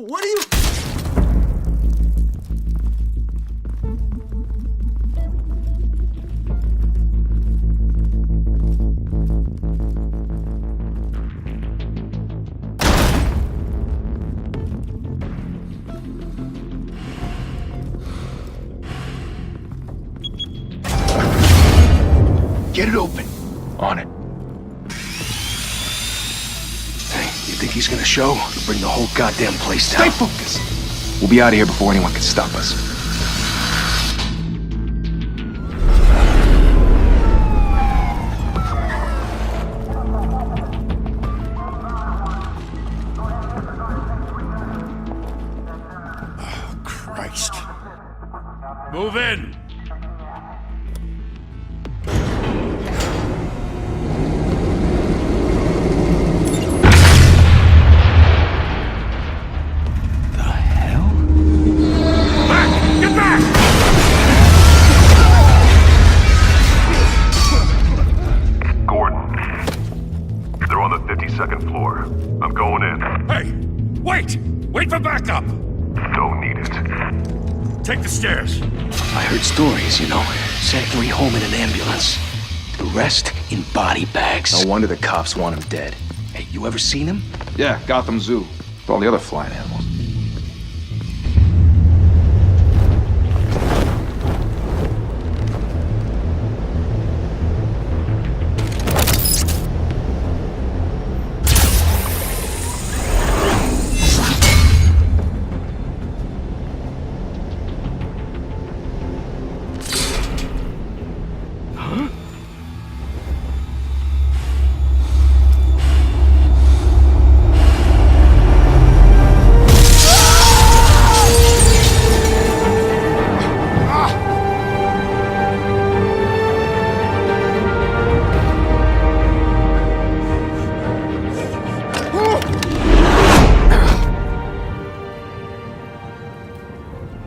What are you... Get it open. On it. Hey, you think he's gonna show? He'll bring the whole goddamn place down. Stay focused. We'll be out of here before anyone can stop us. Oh, Christ. Move in! Wait for backup! Don't need it. Take the stairs. I heard stories, you know. Sent 3 home in an ambulance. The rest in body bags. No wonder the cops want him dead. Hey, you ever seen him? Yeah, Gotham Zoo. With all the other flying animals.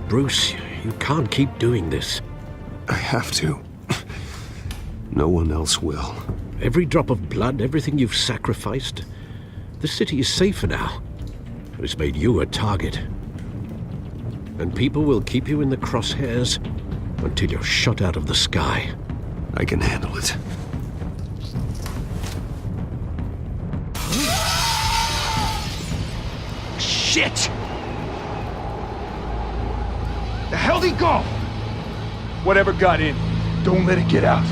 Bruce, you can't keep doing this. I have to. No one else will. Every drop of blood, everything you've sacrificed. The city is safer now. It's made you a target. And people will keep you in the crosshairs until you're shot out of the sky. I can handle it. Shit! The hell'd he go? Whatever got in, don't let it get out.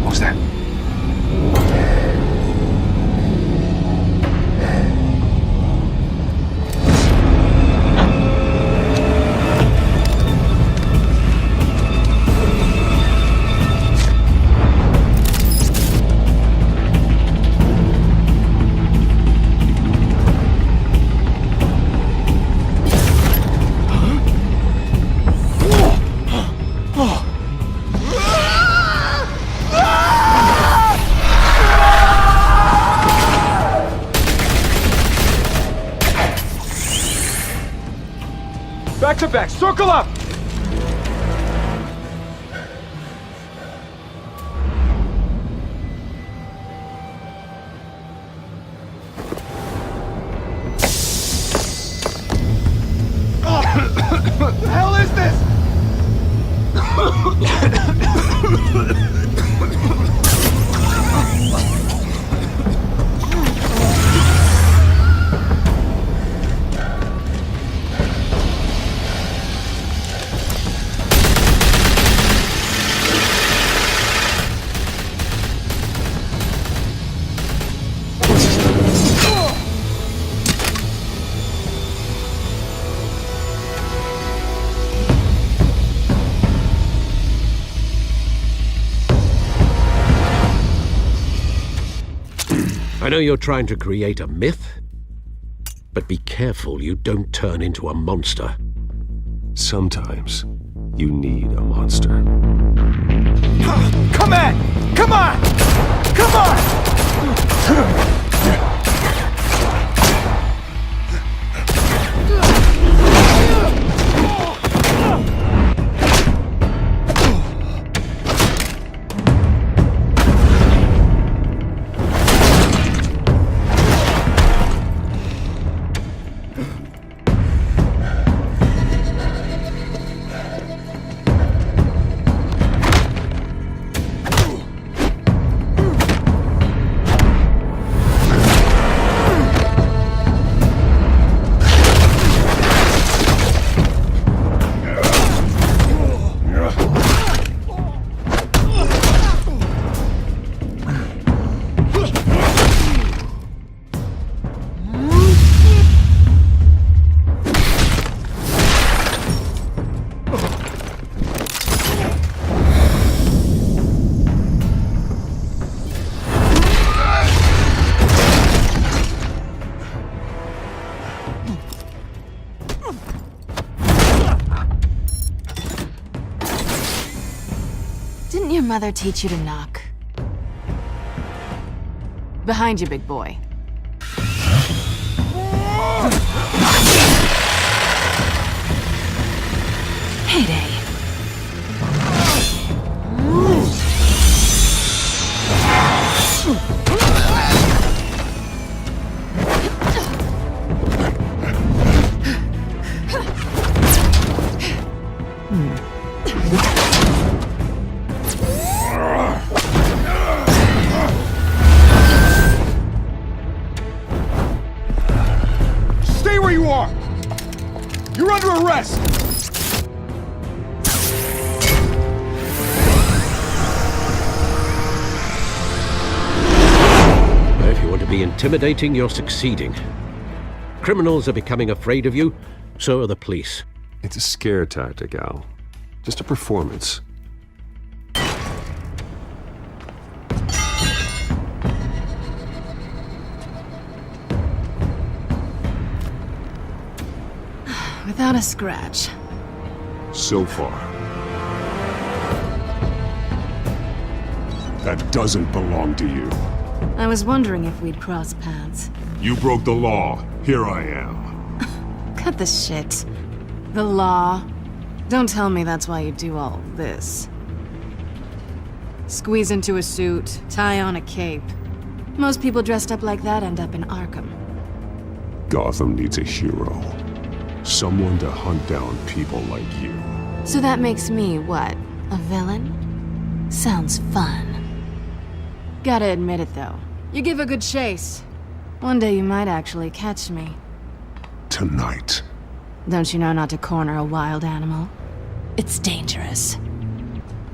What was that? Back to back, circle up! What the hell is this? I know you're trying to create a myth, but be careful you don't turn into a monster. Sometimes you need a monster. Come on! Come on! father teach you to knock? Behind you, big boy. Heyday. Stay where you are! You're under arrest! If you want to be intimidating, you're succeeding. Criminals are becoming afraid of you, so are the police. It's a scare tactic, Al. Just a performance. Without a scratch. So far. That doesn't belong to you. I was wondering if we'd cross paths. You broke the law. Here I am. Cut the shit. The law. Don't tell me that's why you do all this. Squeeze into a suit, tie on a cape. Most people dressed up like that end up in Arkham. Gotham needs a hero. Someone to hunt down people like you. So that makes me, what, a villain? Sounds fun. Gotta admit it, though. You give a good chase. One day you might actually catch me. Tonight. Don't you know not to corner a wild animal? It's dangerous.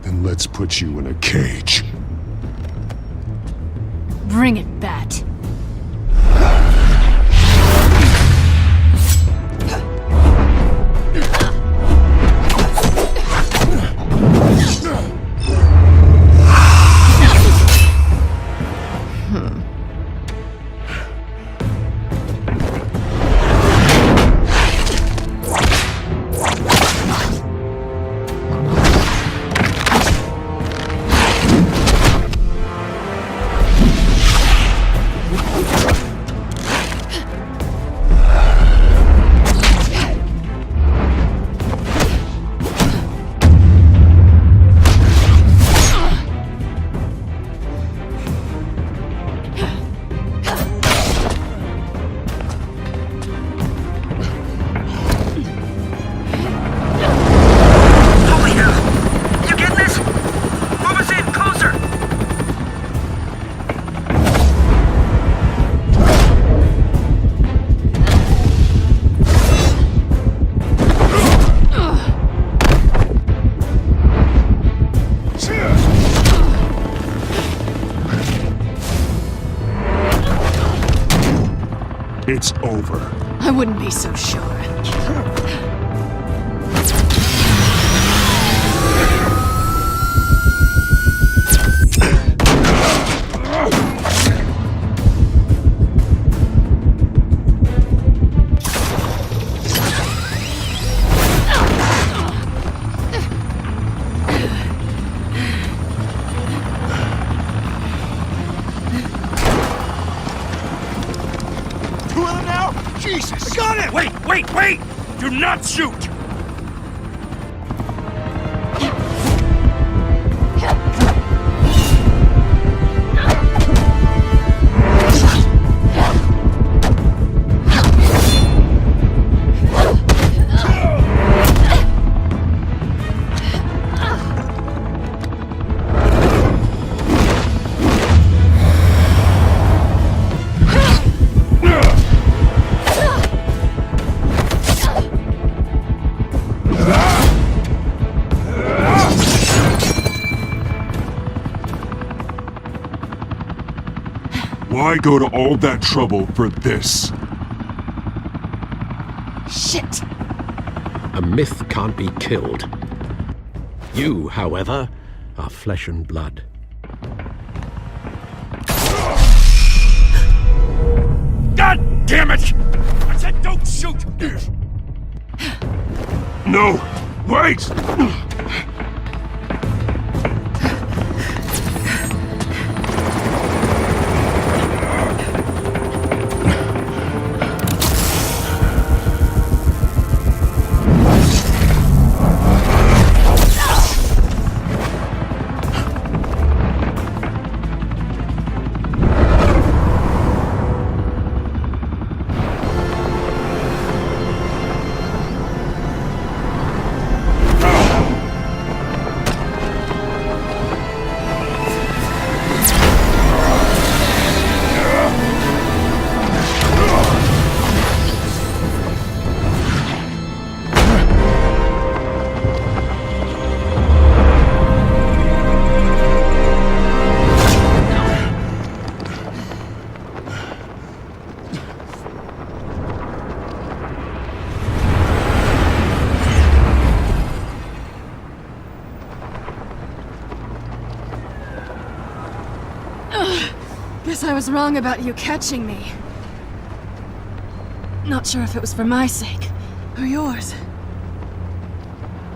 Then let's put you in a cage. Bring it, Bat. It's over. I wouldn't be so sure. Jesus! I got it! Wait! Do not shoot! Why go to all that trouble for this? Shit! A myth can't be killed. You, however, are flesh and blood. God damn it! I said don't shoot! No! Wait! Guess I was wrong about you catching me. Not sure if it was for my sake, or yours.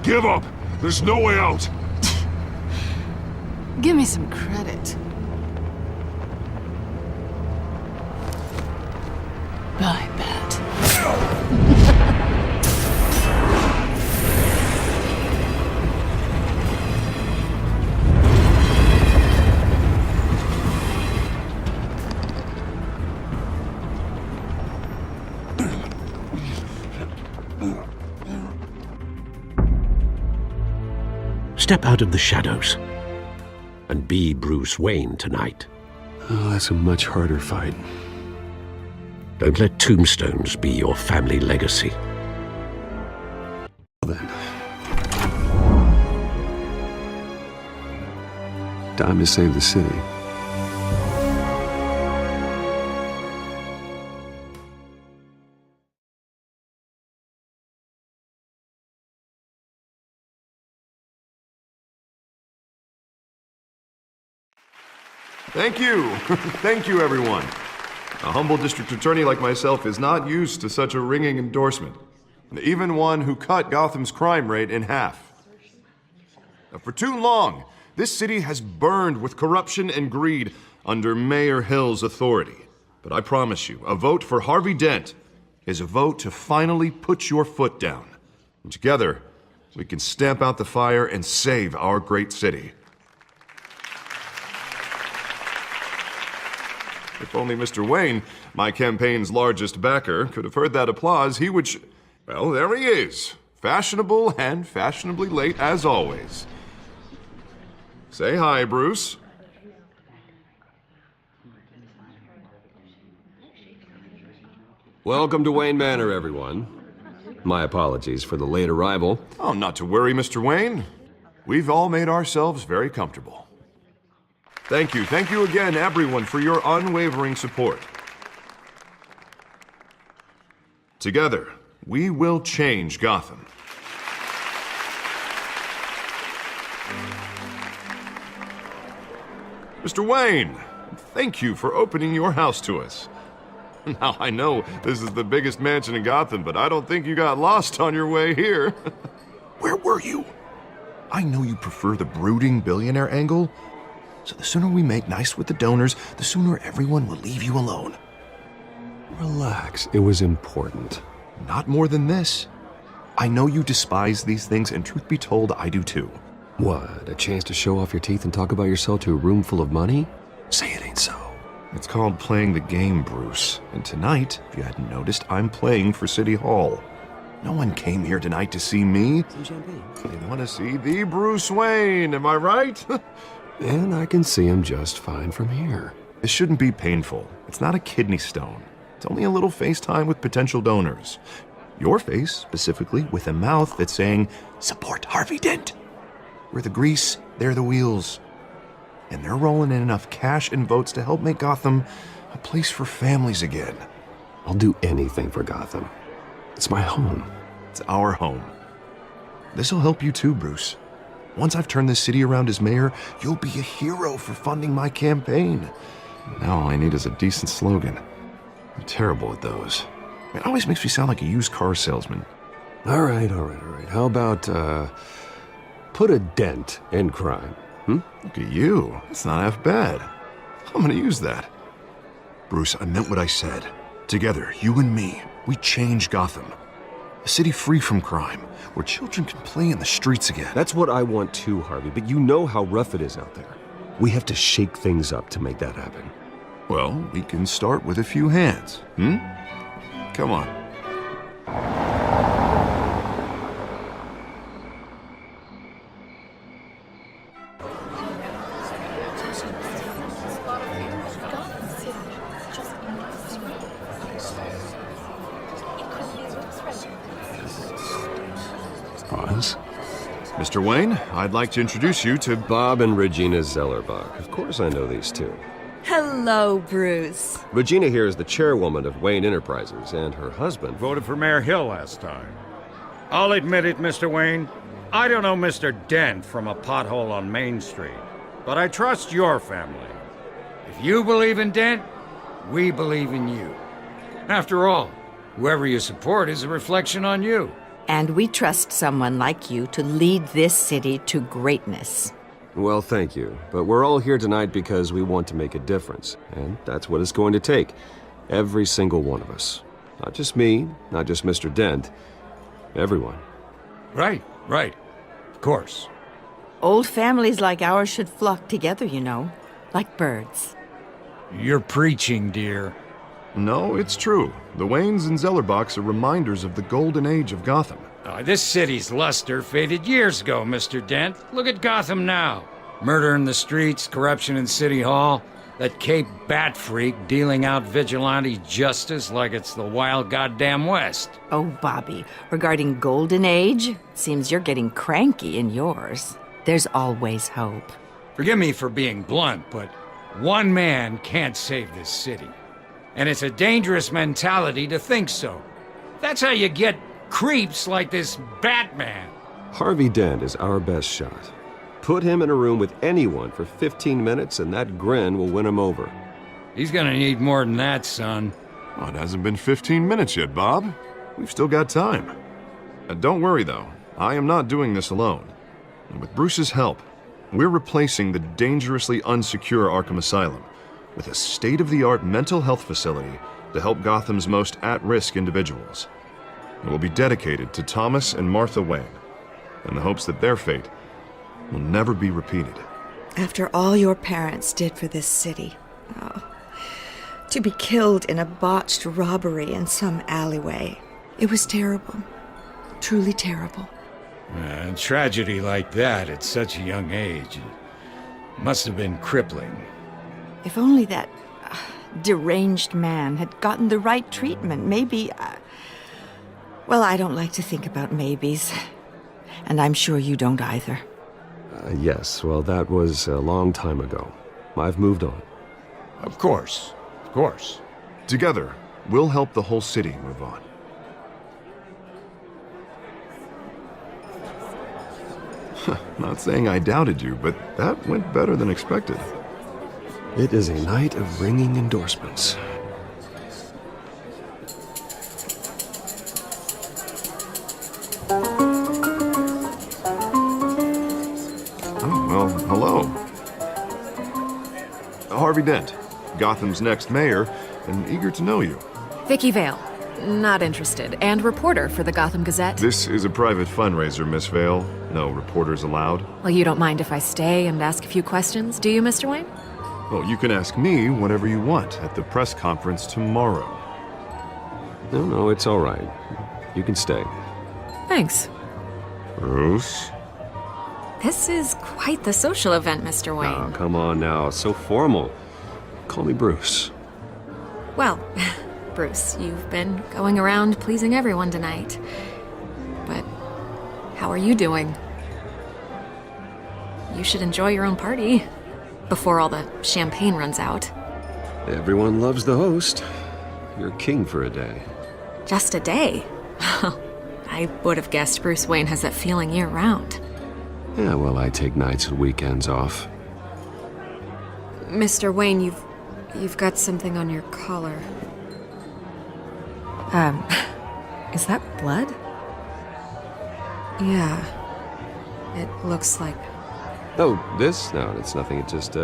Give up! There's no way out! Give me some credit. I bet. Step out of the shadows and be Bruce Wayne tonight. Oh, that's a much harder fight. Don't let tombstones be your family legacy. Then. Time to save the city. Thank you. Thank you, everyone. A humble district attorney like myself is not used to such a ringing endorsement. Even one who cut Gotham's crime rate in half. For too long, this city has burned with corruption and greed under Mayor Hill's authority. But I promise you, a vote for Harvey Dent is a vote to finally put your foot down. And together, we can stamp out the fire and save our great city. If only Mr. Wayne, my campaign's largest backer, could have heard that applause, he would well, there he is. Fashionable and fashionably late as always. Say hi, Bruce. Welcome to Wayne Manor, everyone. My apologies for the late arrival. Oh, not to worry, Mr. Wayne. We've all made ourselves very comfortable. Thank you again, everyone, for your unwavering support. Together, we will change Gotham. Mr. Wayne, thank you for opening your house to us. Now, I know this is the biggest mansion in Gotham, but I don't think you got lost on your way here. Where were you? I know you prefer the brooding billionaire angle, so the sooner we make nice with the donors, the sooner everyone will leave you alone. Relax, it was important. Not more than this. I know you despise these things, and truth be told, I do too. What, a chance to show off your teeth and talk about yourself to a room full of money? Say it ain't so. It's called playing the game, Bruce. And tonight, if you hadn't noticed, I'm playing for City Hall. No one came here tonight to see me. Some champagne. They want to see the Bruce Wayne, am I right? And I can see him just fine from here. This shouldn't be painful. It's not a kidney stone. It's only a little FaceTime with potential donors. Your face, specifically, with a mouth that's saying, support Harvey Dent. We're the grease, they're the wheels. And they're rolling in enough cash and votes to help make Gotham a place for families again. I'll do anything for Gotham. It's my home. It's our home. This'll help you too, Bruce. Once I've turned this city around as mayor, you'll be a hero for funding my campaign. Now all I need is a decent slogan. I'm terrible at those. It always makes me sound like a used car salesman. All right. How about, put a dent in crime? Look at you. That's not half bad. I'm gonna use that. Bruce, I meant what I said. Together, you and me, we change Gotham. A city free from crime, where children can play in the streets again. That's what I want too, Harvey, but you know how rough it is out there. We have to shake things up to make that happen. Well, we can start with a few hands, Come on. Pause. Mr. Wayne, I'd like to introduce you to Bob and Regina Zellerbach. Of course I know these two. Hello, Bruce. Regina here is the chairwoman of Wayne Enterprises, and her husband Voted for Mayor Hill last time. I'll admit it, Mr. Wayne. I don't know Mr. Dent from a pothole on Main Street, but I trust your family. If you believe in Dent, we believe in you. After all, whoever you support is a reflection on you. And we trust someone like you to lead this city to greatness. Well, thank you. But we're all here tonight because we want to make a difference. And that's what it's going to take. Every single one of us. Not just me, not just Mr. Dent. Everyone. Right. Of course. Old families like ours should flock together, you know, like birds. You're preaching, dear. No, it's true. The Waynes and Zellerbachs are reminders of the golden age of Gotham. This city's luster faded years ago, Mr. Dent. Look at Gotham now. Murder in the streets, corruption in City Hall, that Cape Bat freak dealing out vigilante justice like it's the wild goddamn West. Oh, Bobby, regarding Golden Age, seems you're getting cranky in yours. There's always hope. Forgive me for being blunt, but one man can't save this city. And it's a dangerous mentality to think so. That's how you get creeps like this Batman. Harvey Dent is our best shot. Put him in a room with anyone for 15 minutes and that grin will win him over. He's gonna need more than that, son. Well, it hasn't been 15 minutes yet, Bob. We've still got time. Don't worry, though. I am not doing this alone. And with Bruce's help, we're replacing the dangerously unsecure Arkham Asylum with a state-of-the-art mental health facility to help Gotham's most at-risk individuals. It will be dedicated to Thomas and Martha Wayne, in the hopes that their fate will never be repeated. After all your parents did for this city, to be killed in a botched robbery in some alleyway, it was terrible. Truly terrible. A tragedy like that at such a young age must have been crippling. If only that deranged man had gotten the right treatment, maybe... Well, I don't like to think about maybes. And I'm sure you don't either. Yes, well, that was a long time ago. I've moved on. Of course. Together, we'll help the whole city move on. Not saying I doubted you, but that went better than expected. It is a night of ringing endorsements. Oh, well, hello. Harvey Dent, Gotham's next mayor, and eager to know you. Vicky Vale. Not interested. And reporter for the Gotham Gazette. This is a private fundraiser, Miss Vale. No reporters allowed. Well, you don't mind if I stay and ask a few questions, do you, Mr. Wayne? Well, you can ask me whatever you want at the press conference tomorrow. No, it's all right. You can stay. Thanks. Bruce? This is quite the social event, Mr. Wayne. Oh, come on now. So formal. Call me Bruce. Well, Bruce, you've been going around pleasing everyone tonight. But how are you doing? You should enjoy your own party before all the champagne runs out. Everyone loves the host. You're king for a day. Just a day? I would have guessed Bruce Wayne has that feeling year-round. Yeah, well, I take nights and weekends off. Mr. Wayne, you've got something on your collar. Is that blood? Yeah. It looks like... Oh, this? No, it's nothing. It just,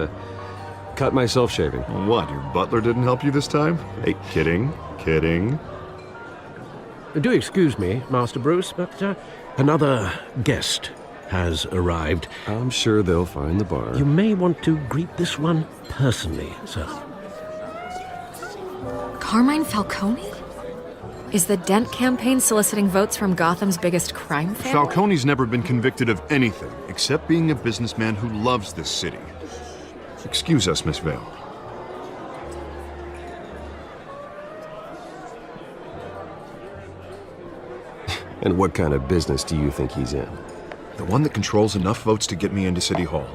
cut myself shaving. What, your butler didn't help you this time? Hey, kidding. Do excuse me, Master Bruce, but another guest has arrived. I'm sure they'll find the bar. You may want to greet this one personally, sir. Carmine Falcone? Is the Dent campaign soliciting votes from Gotham's biggest crime family? Falcone's never been convicted of anything except being a businessman who loves this city. Excuse us, Miss Vale. And what kind of business do you think he's in? The one that controls enough votes to get me into City Hall.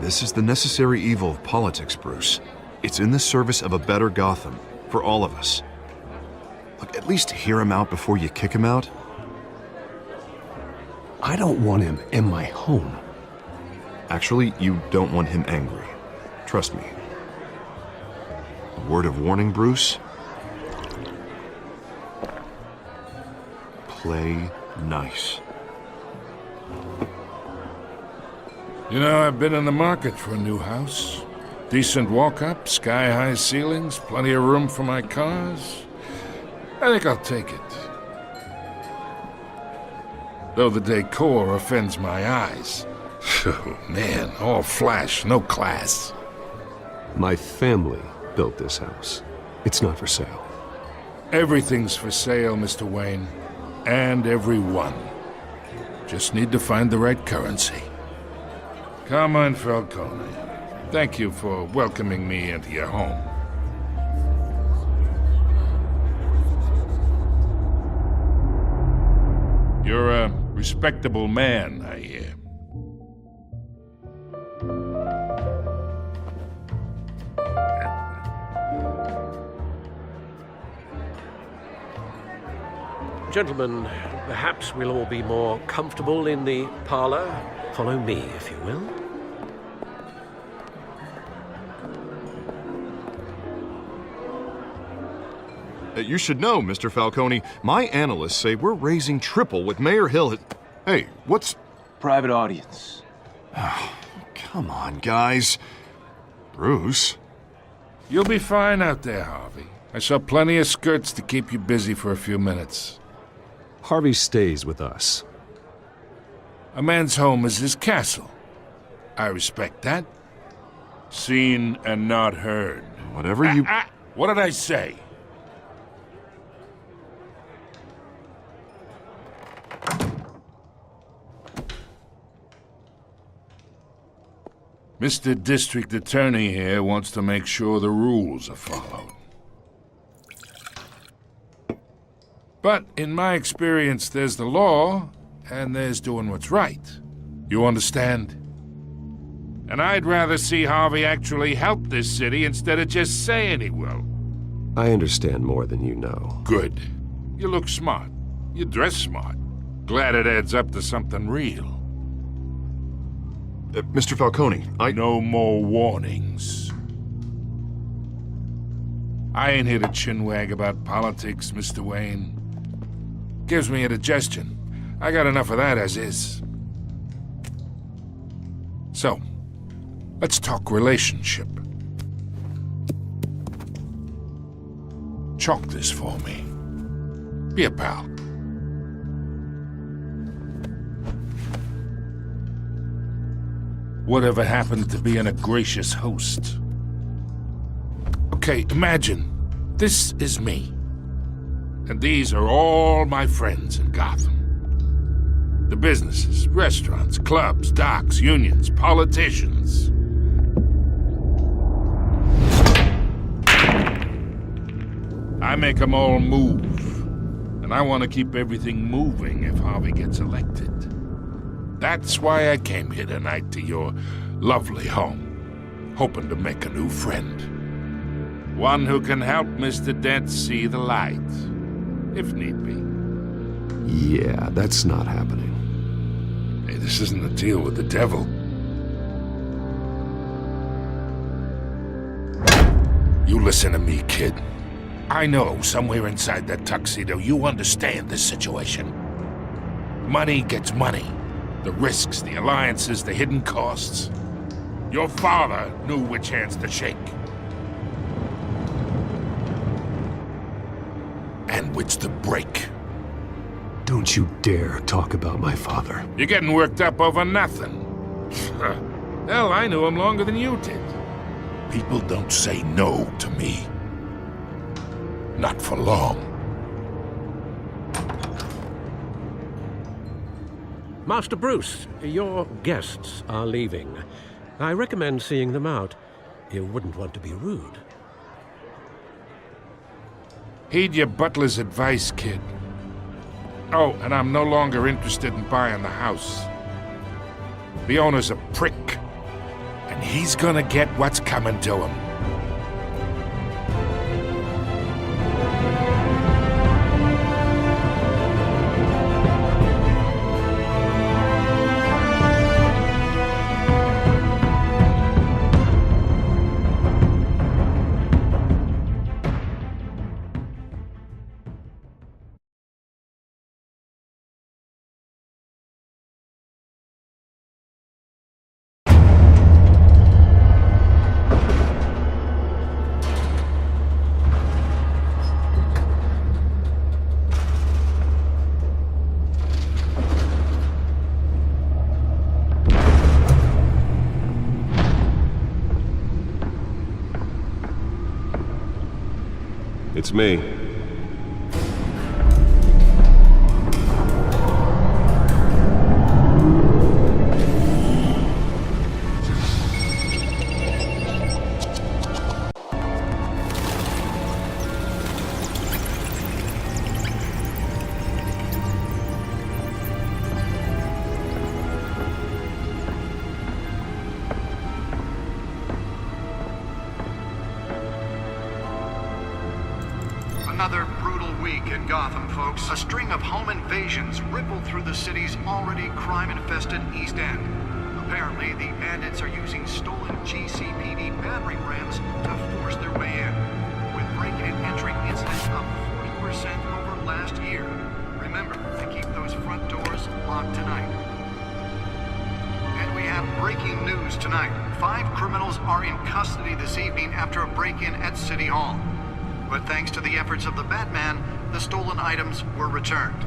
This is the necessary evil of politics, Bruce. It's in the service of a better Gotham, for all of us. Look, at least hear him out before you kick him out. I don't want him in my home. Actually, you don't want him angry. Trust me. word of warning, Bruce? Play nice. You know, I've been in the market for a new house. Decent walk-up, sky-high ceilings, plenty of room for my cars. I think I'll take it. Though the decor offends my eyes. Oh, man, all flash, no class. My family built this house. It's not for sale. Everything's for sale, Mr. Wayne. And everyone. Just need to find the right currency. Carmine Falcone, thank you for welcoming me into your home. You're a respectable man, I hear. Gentlemen, perhaps we'll all be more comfortable in the parlor. Follow me, if you will. You should know, Mr. Falcone, my analysts say we're raising triple with Mayor Hill. Hey, what's... Private audience. Come on, guys. Bruce? You'll be fine out there, Harvey. I saw plenty of skirts to keep you busy for a few minutes. Harvey stays with us. A man's home is his castle. I respect that. Seen and not heard. Whatever you... What did I say? Mr. District Attorney here wants to make sure the rules are followed. But in my experience, there's the law, and there's doing what's right. You understand? And I'd rather see Harvey actually help this city instead of just saying he will. I understand more than you know. Good. You look smart. You dress smart. Glad it adds up to something real. Mr. Falcone, No more warnings. I ain't here to chinwag about politics, Mr. Wayne. Gives me indigestion. I got enough of that as is. So, let's talk relationship. Chalk this for me. Be a pal. Whatever happened to being a gracious host? Okay, imagine, this is me. And these are all my friends in Gotham. The businesses, restaurants, clubs, docks, unions, politicians. I make them all move. And I want to keep everything moving if Harvey gets elected. That's why I came here tonight to your lovely home, hoping to make a new friend. One who can help Mr. Dent see the light, if need be. Yeah, that's not happening. Hey, this isn't a deal with the devil. You listen to me, kid. I know somewhere inside that tuxedo you understand this situation. Money gets money. The risks, the alliances, the hidden costs. Your father knew which hands to shake. And which to break. Don't you dare talk about my father. You're getting worked up over nothing. Hell, I knew him longer than you did. People don't say no to me. Not for long. Master Bruce, your guests are leaving. I recommend seeing them out. You wouldn't want to be rude. Heed your butler's advice, kid. Oh, and I'm no longer interested in buying the house. The owner's a prick, and he's gonna get what's coming to him. It's me. Another brutal week in Gotham, folks. A string of home invasions rippled through the city's already crime-infested East End. Apparently, the bandits are using stolen GCPD battering rams to force their way in, with break-in and entering incidents up 40% over last year. Remember to keep those front doors locked tonight. And we have breaking news tonight. 5 criminals are in custody this evening after a break-in at City Hall. But thanks to the efforts of the Batman, the stolen items were returned.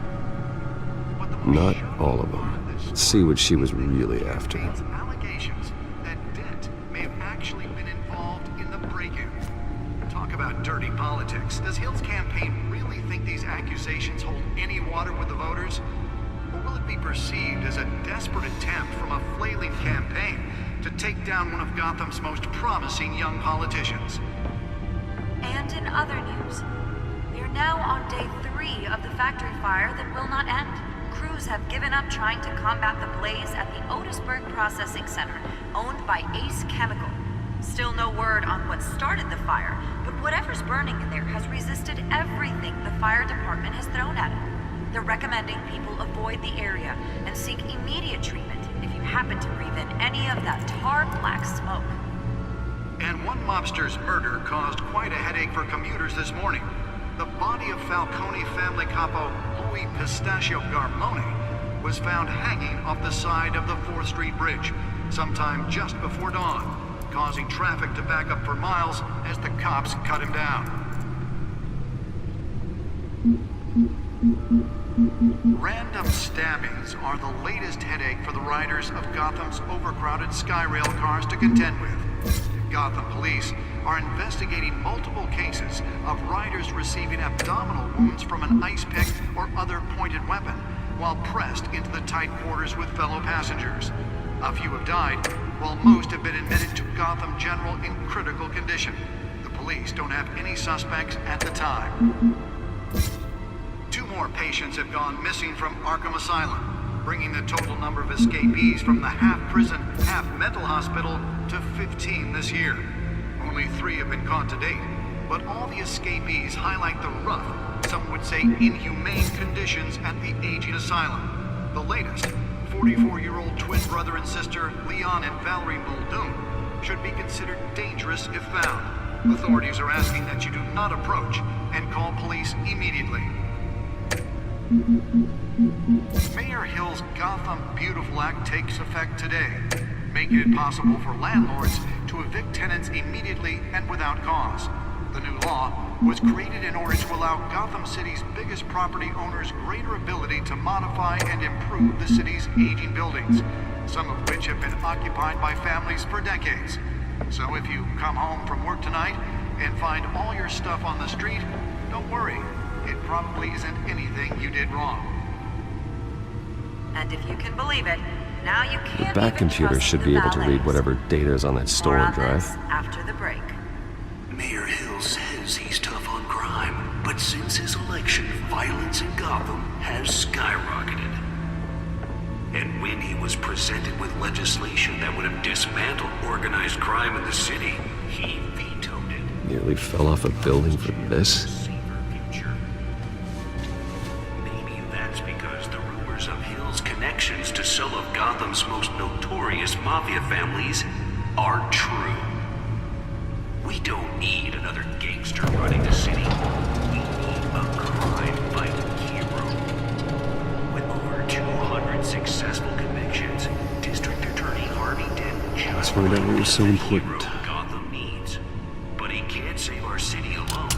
Not all of them. Let's see what she was really after. Allegations that Dent may have actually been involved in the break-in. Talk about dirty politics. Does Hill's campaign really think these accusations hold any water with the voters? Or will it be perceived as a desperate attempt from a flailing campaign to take down one of Gotham's most promising young politicians? And in other news, we are now on day 3 of the factory fire that will not end. Crews have given up trying to combat the blaze at the Otisburg Processing Center, owned by Ace Chemical. Still no word on what started the fire, but whatever's burning in there has resisted everything the fire department has thrown at it. They're recommending people avoid the area and seek immediate treatment if you happen to breathe in any of that tar black smoke. And one mobster's murder caused quite a headache for commuters this morning. The body of Falcone family capo Louis Pistachio Garmone was found hanging off the side of the 4th Street Bridge sometime just before dawn, causing traffic to back up for miles as the cops cut him down. Random stabbings are the latest headache for the riders of Gotham's overcrowded Skyrail cars to contend with. Gotham police are investigating multiple cases of riders receiving abdominal wounds from an ice pick or other pointed weapon while pressed into the tight quarters with fellow passengers. A few have died, while most have been admitted to Gotham General in critical condition. The police don't have any suspects at the time. 2 more patients have gone missing from Arkham Asylum, bringing the total number of escapees from the half-prison, half-mental hospital to 15 this year. Only 3 have been caught to date, but all the escapees highlight the rough, some would say inhumane conditions at the aging asylum. The latest, 44-year-old twin brother and sister Leon and Valerie Muldoon, should be considered dangerous if found. Authorities are asking that you do not approach and call police immediately. Mayor Hill's Gotham Beautiful Act takes effect today, making it possible for landlords to evict tenants immediately and without cause. The new law was created in order to allow Gotham City's biggest property owners greater ability to modify and improve the city's aging buildings, some of which have been occupied by families for decades. So if you come home from work tonight and find all your stuff on the street, don't worry. It probably isn't anything you did wrong. And if you can believe it, now you can't Back computer should be able to read whatever data is on that stolen drive. After the break. Mayor Hill says he's tough on crime, but since his election, violence in Gotham has skyrocketed. And when he was presented with legislation that would have dismantled organized crime in the city, he vetoed it. Nearly fell off a building for this? Connections to some of Gotham's most notorious mafia families are true. We don't need another gangster running the city. We need a crime-fighting hero. With over 200 successful convictions, District Attorney Harvey Dent just find out what was so important. Gotham needs. But he can't save our city alone.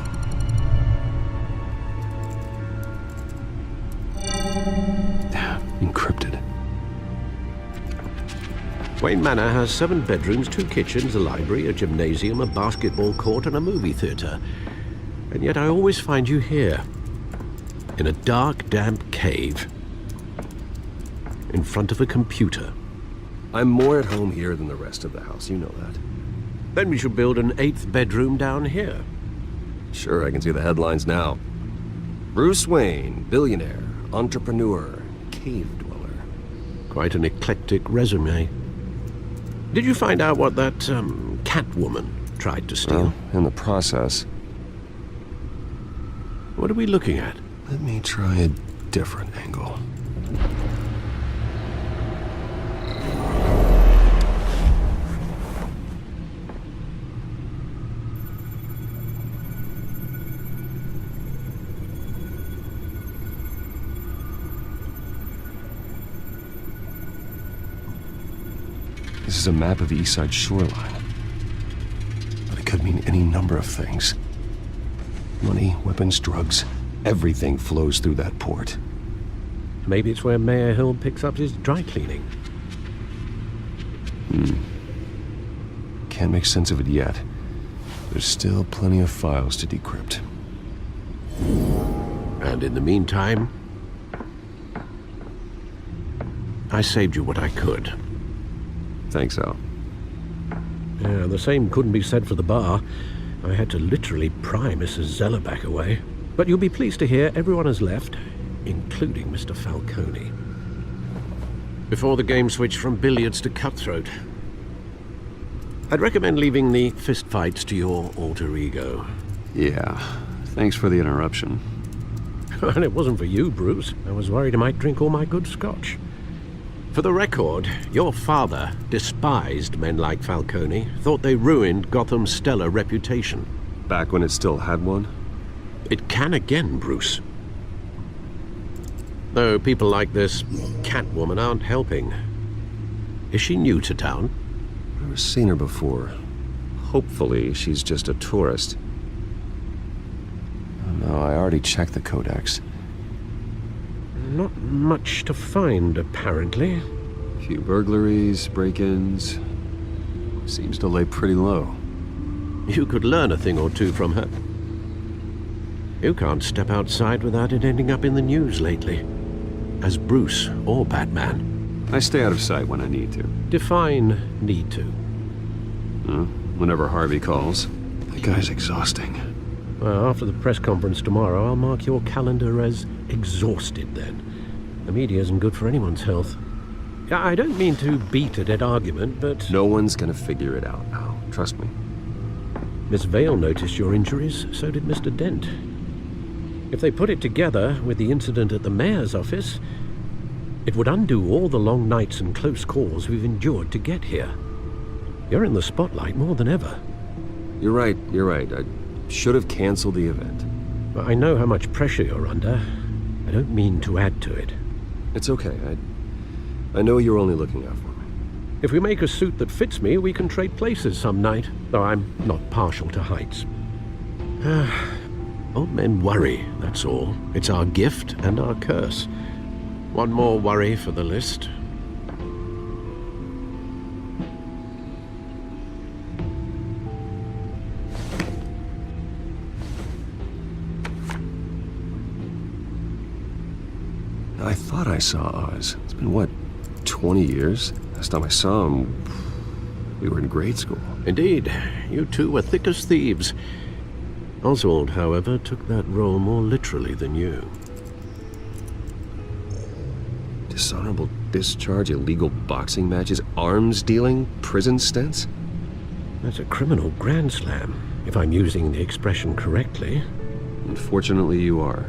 Encrypted. Wayne Manor has 7 bedrooms, 2 kitchens, a library, a gymnasium, a basketball court, and a movie theater. And yet I always find you here, in a dark, damp cave, in front of a computer. I'm more at home here than the rest of the house, you know that. Then we should build an 8th bedroom down here. Sure, I can see the headlines now. Bruce Wayne, billionaire, entrepreneur, cave dweller. Quite an eclectic resume. Did you find out what that, Catwoman tried to steal? Well, in the process. What are we looking at? Let me try a different angle. This is a map of the East Side shoreline. But it could mean any number of things. Money, weapons, drugs, everything flows through that port. Maybe it's where Mayor Hill picks up his dry cleaning. Can't make sense of it yet. There's still plenty of files to decrypt. And in the meantime, I saved you what I could. Thanks, Al. Yeah, the same couldn't be said for the bar. I had to literally pry Mrs. Zeller back away. But you'll be pleased to hear everyone has left, including Mr. Falcone. Before the game switched from billiards to cutthroat. I'd recommend leaving the fistfights to your alter ego. Yeah, thanks for the interruption. And it wasn't for you, Bruce. I was worried I might drink all my good scotch. For the record, your father despised men like Falcone, thought they ruined Gotham's stellar reputation. Back when it still had one? It can again, Bruce. Though people like this Catwoman aren't helping. Is she new to town? I've never seen her before. Hopefully, she's just a tourist. Oh, no, I already checked the codex. Not much to find, apparently. A few burglaries, break-ins. Seems to lay pretty low. You could learn a thing or two from her. You can't step outside without it ending up in the news lately. As Bruce or Batman. I stay out of sight when I need to. Define need to. Whenever Harvey calls. That guy's exhausting. Well, after the press conference tomorrow, I'll mark your calendar as exhausted then. The media isn't good for anyone's health. I don't mean to beat a dead argument, but... No one's gonna figure it out now. Trust me. Miss Vale noticed your injuries, so did Mr. Dent. If they put it together with the incident at the mayor's office, it would undo all the long nights and close calls we've endured to get here. You're in the spotlight more than ever. You're right. I should have canceled the event. I know how much pressure you're under. I don't mean to add to it. It's okay. I know you're only looking out for me. If we make a suit that fits me, we can trade places some night, though I'm not partial to heights. Old men worry, that's all. It's our gift and our curse. One more worry for the list. I thought I saw Oz. It's been, what, 20 years? Last time I saw him, we were in grade school. Indeed. You two were thick as thieves. Oswald, however, took that role more literally than you. Dishonorable discharge, illegal boxing matches, arms dealing, prison stints? That's a criminal grand slam, if I'm using the expression correctly. Unfortunately, you are.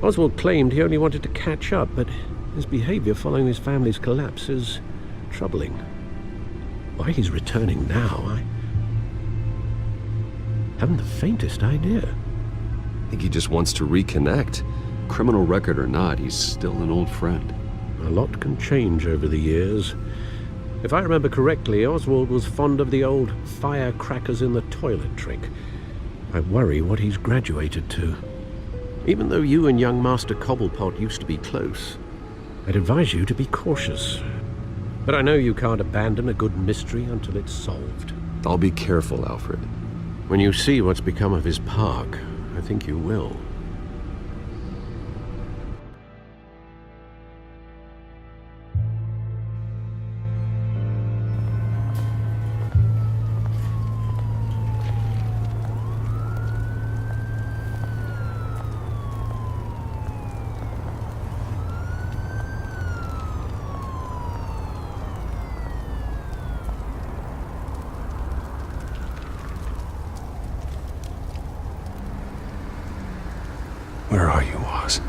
Oswald claimed he only wanted to catch up, but his behavior following his family's collapse is troubling. Why he's returning now, I haven't the faintest idea. I think he just wants to reconnect. Criminal record or not, he's still an old friend. A lot can change over the years. If I remember correctly, Oswald was fond of the old firecrackers in the toilet trick. I worry what he's graduated to. Even though you and young Master Cobblepot used to be close, I'd advise you to be cautious. But I know you can't abandon a good mystery until it's solved. I'll be careful, Alfred. When you see what's become of his park, I think you will. Where are you, Oz?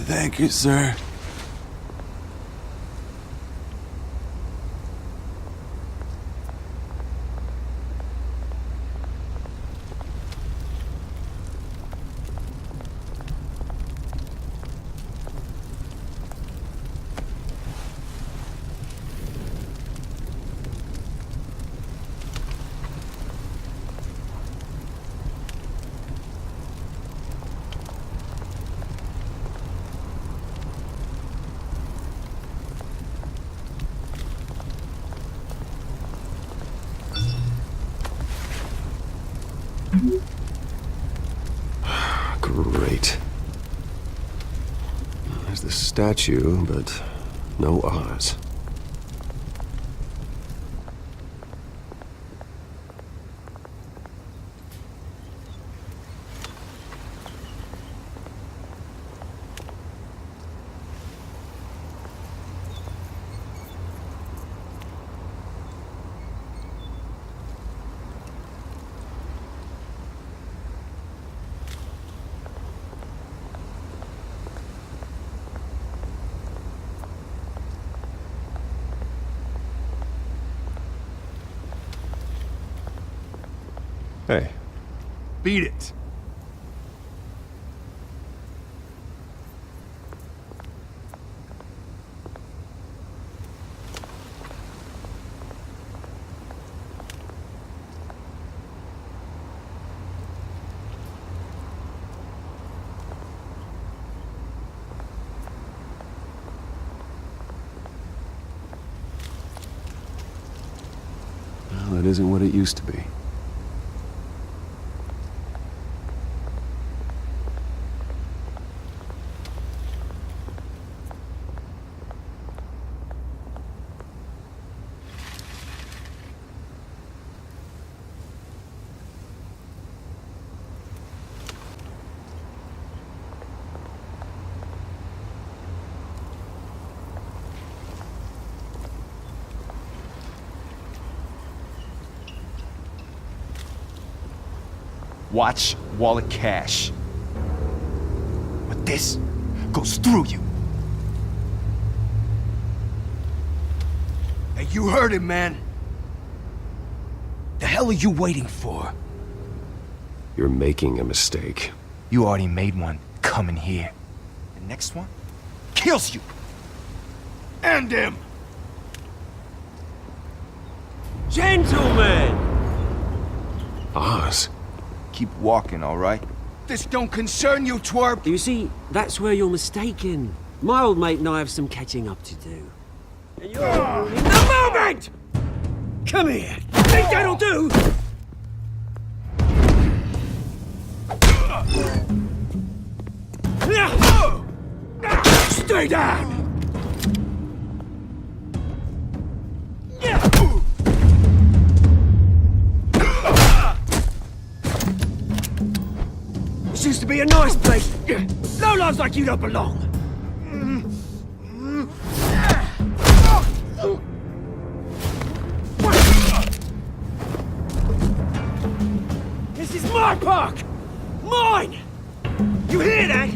Thank you, sir. Great. There's the statue, but no Oz. Hey. Beat it. Well, it isn't what it used to be. Watch wallet cash. But this goes through you. Hey, you heard it, man. The hell are you waiting for? You're making a mistake. You already made one coming here. The next one kills you. And him. Gentlemen! Oz. Keep walking, all right? This don't concern you, twerp! You see, that's where you're mistaken. My old mate and I have some catching up to do. And you're in the moment! Come here! Think that'll do? Stay down! be a nice place. Lowlifes like you don't belong. This is my park! Mine! You hear that?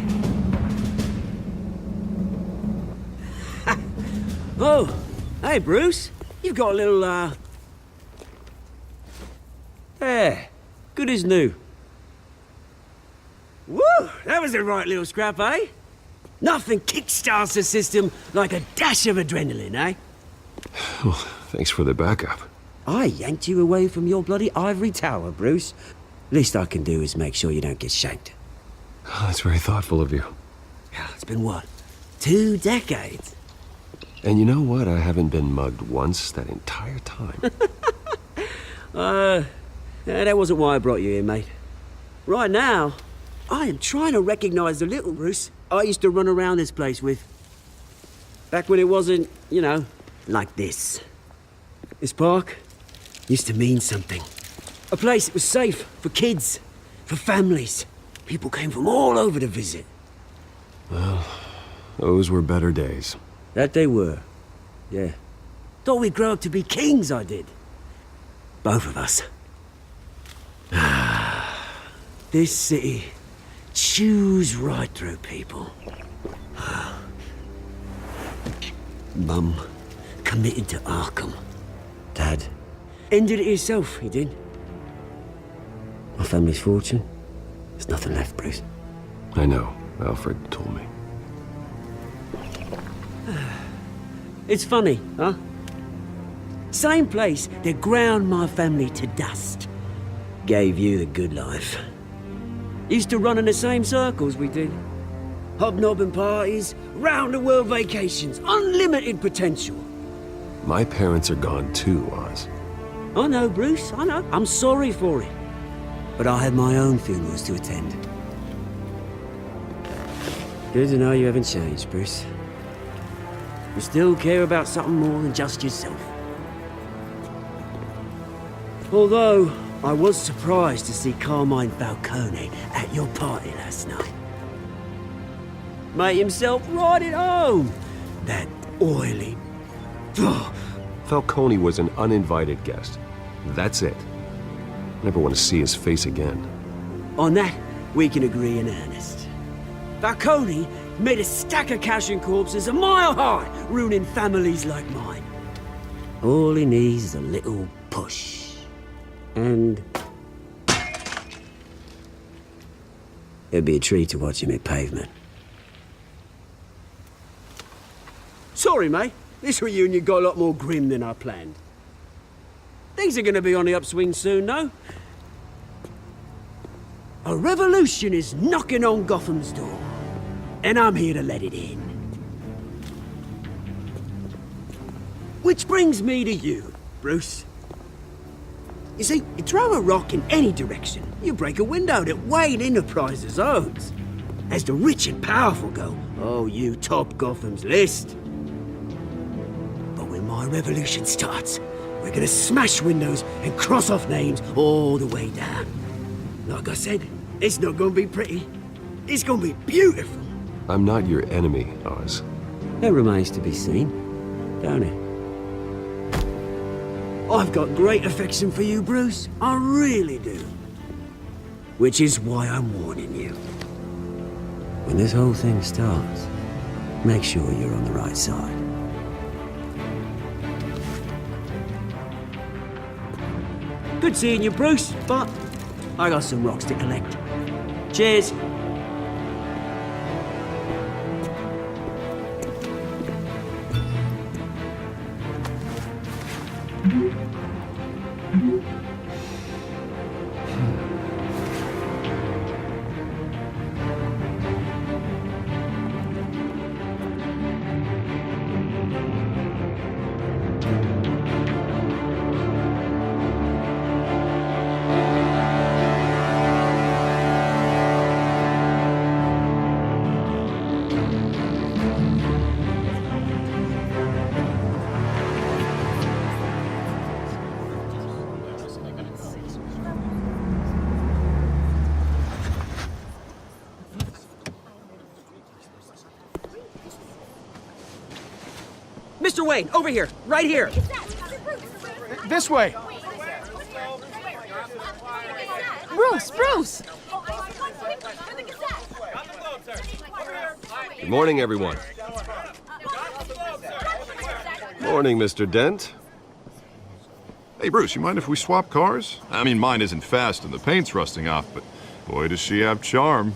Oh, hey, Bruce. You've got a little, There. Good as new. Woo! That was a right little scrap, eh? Nothing kickstarts the system like a dash of adrenaline, eh? Well, thanks for the backup. I yanked you away from your bloody ivory tower, Bruce. Least I can do is make sure you don't get shanked. Oh, that's very thoughtful of you. Yeah, it's been what? 2 decades? And you know what? I haven't been mugged once that entire time. That wasn't why I brought you here, mate. Right now, I am trying to recognize the little Bruce I used to run around this place with. Back when it wasn't, you know, like this. This park used to mean something. A place that was safe for kids, for families. People came from all over to visit. Well, those were better days. That they were. Yeah. Thought we'd grow up to be kings, I did. Both of us. This city chews right through people. Mum committed to Arkham. Dad ended it himself, he did. My family's fortune. There's nothing left, Bruce. I know. Alfred told me. It's funny, huh? Same place that ground my family to dust. Gave you the good life. Used to run in the same circles we did. Hobnobbing parties, round-the-world vacations, unlimited potential. My parents are gone too, Oz. I know, Bruce, I know. I'm sorry for it. But I had my own funerals to attend. Good to know you haven't changed, Bruce. You still care about something more than just yourself. Although, I was surprised to see Carmine Falcone at your party last night. Made himself right at home. That oily... Falcone was an uninvited guest. That's it. Never want to see his face again. On that, we can agree in earnest. Falcone made a stack of cash and corpses a mile high, ruining families like mine. All he needs is a little push. And... it'd be a treat to watch him hit pavement. Sorry, mate. This reunion got a lot more grim than I planned. Things are gonna be on the upswing soon, no? A revolution is knocking on Gotham's door. And I'm here to let it in. Which brings me to you, Bruce. You see, you throw a rock in any direction, you break a window that Wayne Enterprises owns. As the rich and powerful go, oh, you top Gotham's list. But when my revolution starts, we're gonna smash windows and cross off names all the way down. Like I said, it's not gonna be pretty. It's gonna be beautiful. I'm not your enemy, Oz. That remains to be seen, don't it? I've got great affection for you, Bruce. I really do. Which is why I'm warning you. When this whole thing starts, make sure you're on the right side. Good seeing you, Bruce, but I got some rocks to collect. Cheers. Mr. Wayne, over here, right here. This way. Bruce! Good morning, everyone. Morning, Mr. Dent. Hey, Bruce, you mind if we swap cars? I mean, mine isn't fast and the paint's rusting off, but boy, does she have charm.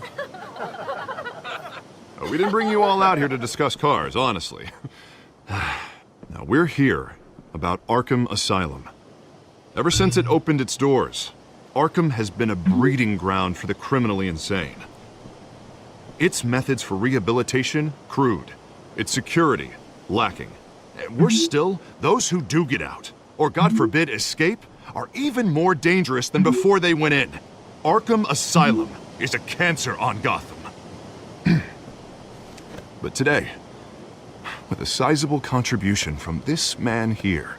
We didn't bring you all out here to discuss cars, honestly. Now, we're here about Arkham Asylum. Ever since it opened its doors, Arkham has been a breeding ground for the criminally insane. Its methods for rehabilitation, crude. Its security, lacking. And worse still, those who do get out, or God forbid escape, are even more dangerous than before they went in. Arkham Asylum is a cancer on Gotham. But today, with a sizable contribution from this man here,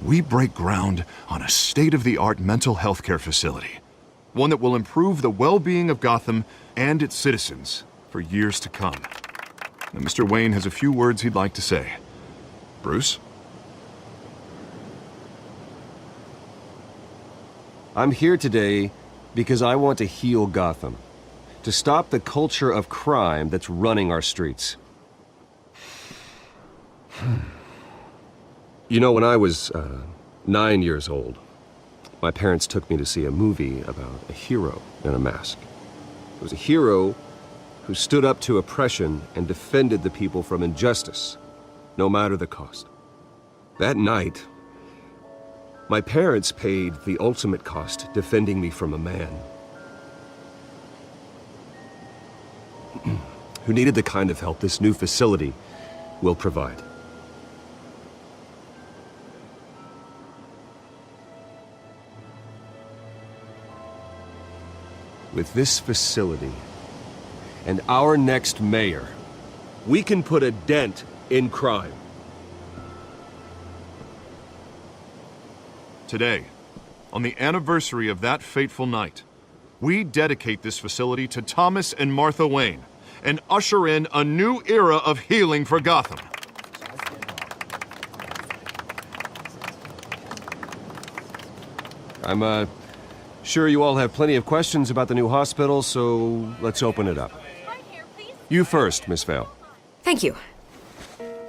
we break ground on a state-of-the-art mental health care facility. One that will improve the well-being of Gotham and its citizens for years to come. Now, Mr. Wayne has a few words he'd like to say. Bruce? I'm here today because I want to heal Gotham. To stop the culture of crime that's running our streets. You know, when I was 9 years old, my parents took me to see a movie about a hero in a mask. It was a hero who stood up to oppression and defended the people from injustice, no matter the cost. That night, my parents paid the ultimate cost defending me from a man who needed the kind of help this new facility will provide. With this facility and our next mayor, we can put a dent in crime. Today, on the anniversary of that fateful night, we dedicate this facility to Thomas and Martha Wayne and usher in a new era of healing for Gotham. I'm sure you all have plenty of questions about the new hospital, so let's open it up. You first, Miss Vale. Thank you.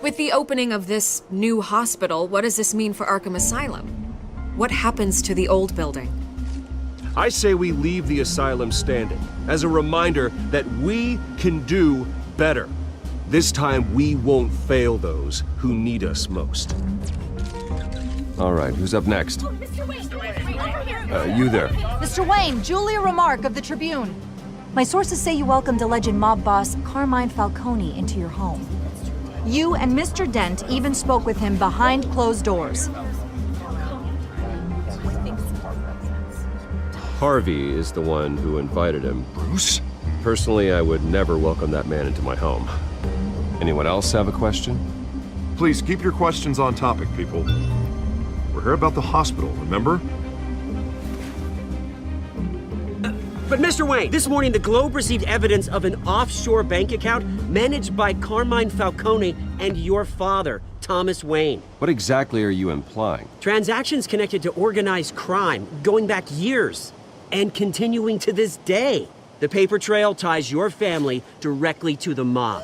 With the opening of this new hospital, what does this mean for Arkham Asylum? What happens to the old building? I say we leave the asylum standing as a reminder that we can do better. This time we won't fail those who need us most. All right, who's up next? You there. Mr. Wayne, Julia Remark of the Tribune. My sources say you welcomed alleged mob boss Carmine Falcone into your home. You and Mr. Dent even spoke with him behind closed doors. Harvey is the one who invited him. Bruce? Personally, I would never welcome that man into my home. Anyone else have a question? Please keep your questions on topic, people. We're here about the hospital, remember? But Mr. Wayne, this morning the Globe received evidence of an offshore bank account managed by Carmine Falcone and your father, Thomas Wayne. What exactly are you implying? Transactions connected to organized crime going back years and continuing to this day. The paper trail ties your family directly to the mob.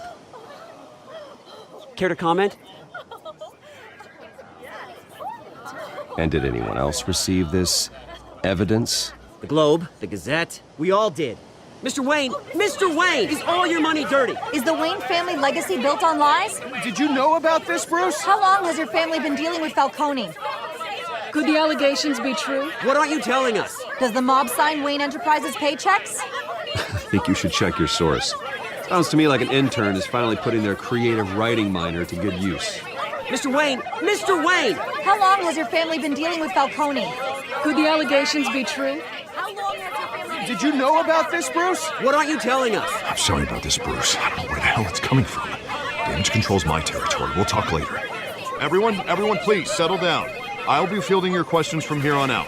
Care to comment? And did anyone else receive this evidence? The Globe, the Gazette, we all did. Mr. Wayne, is all your money dirty? Is the Wayne family legacy built on lies? Did you know about this, Bruce? How long has your family been dealing with Falcone? Could the allegations be true? What aren't you telling us? Does the mob sign Wayne Enterprises paychecks? I think you should check your source. Sounds to me like an intern is finally putting their creative writing minor to good use. Mr. Wayne! How long has your family been dealing with Falcone? Could the allegations be true? Did you know about this, Bruce? What aren't you telling us? I'm sorry about this, Bruce. I don't know where the hell it's coming from. Damage control's my territory. We'll talk later. Everyone, please, settle down. I'll be fielding your questions from here on out.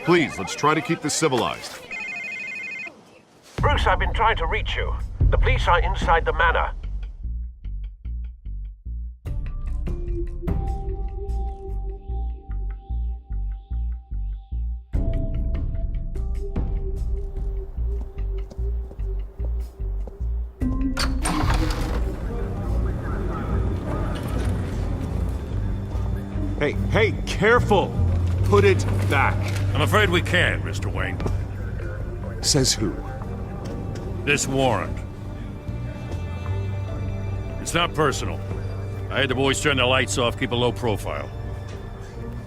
Please, let's try to keep this civilized. Bruce, I've been trying to reach you. The police are inside the manor. Hey, careful! Put it back. I'm afraid we can't, Mr. Wayne. Says who? This warrant. It's not personal. I had the boys turn the lights off, keep a low profile.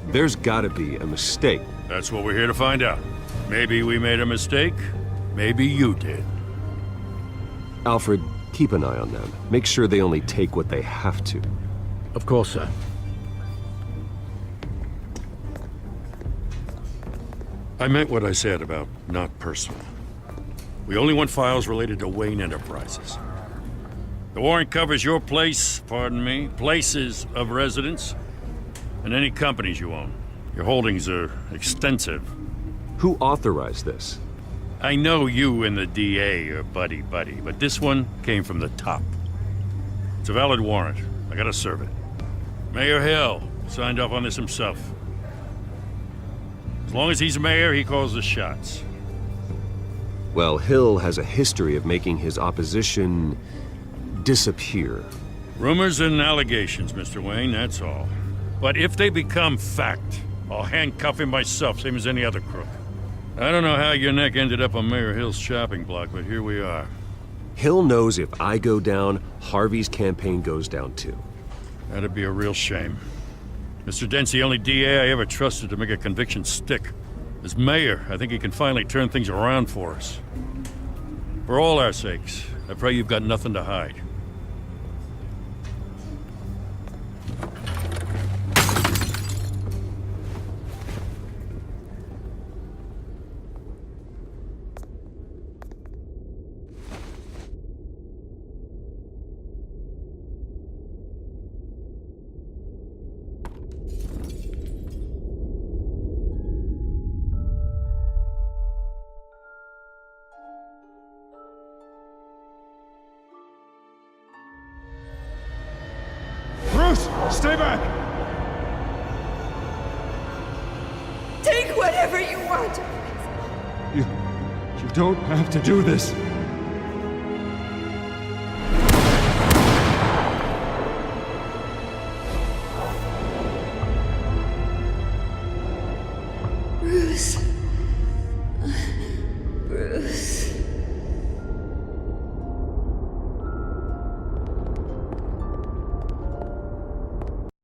There's gotta be a mistake. That's what we're here to find out. Maybe we made a mistake. Maybe you did. Alfred, keep an eye on them. Make sure they only take what they have to. Of course, sir. I meant what I said about not personal. We only want files related to Wayne Enterprises. The warrant covers your place, pardon me, places of residence, and any companies you own. Your holdings are extensive. Who authorized this? I know you and the DA are buddy-buddy, but this one came from the top. It's a valid warrant. I gotta serve it. Mayor Hill signed off on this himself. As long as he's mayor, he calls the shots. Well, Hill has a history of making his opposition disappear. Rumors and allegations, Mr. Wayne, that's all. But if they become fact, I'll handcuff him myself, same as any other crook. I don't know how your neck ended up on Mayor Hill's shopping block, but here we are. Hill knows if I go down, Harvey's campaign goes down too. That'd be a real shame. Mr. Dent's the only DA I ever trusted to make a conviction stick. As mayor, I think he can finally turn things around for us. For all our sakes, I pray you've got nothing to hide. Stay back! Take whatever you want. You don't have to do this.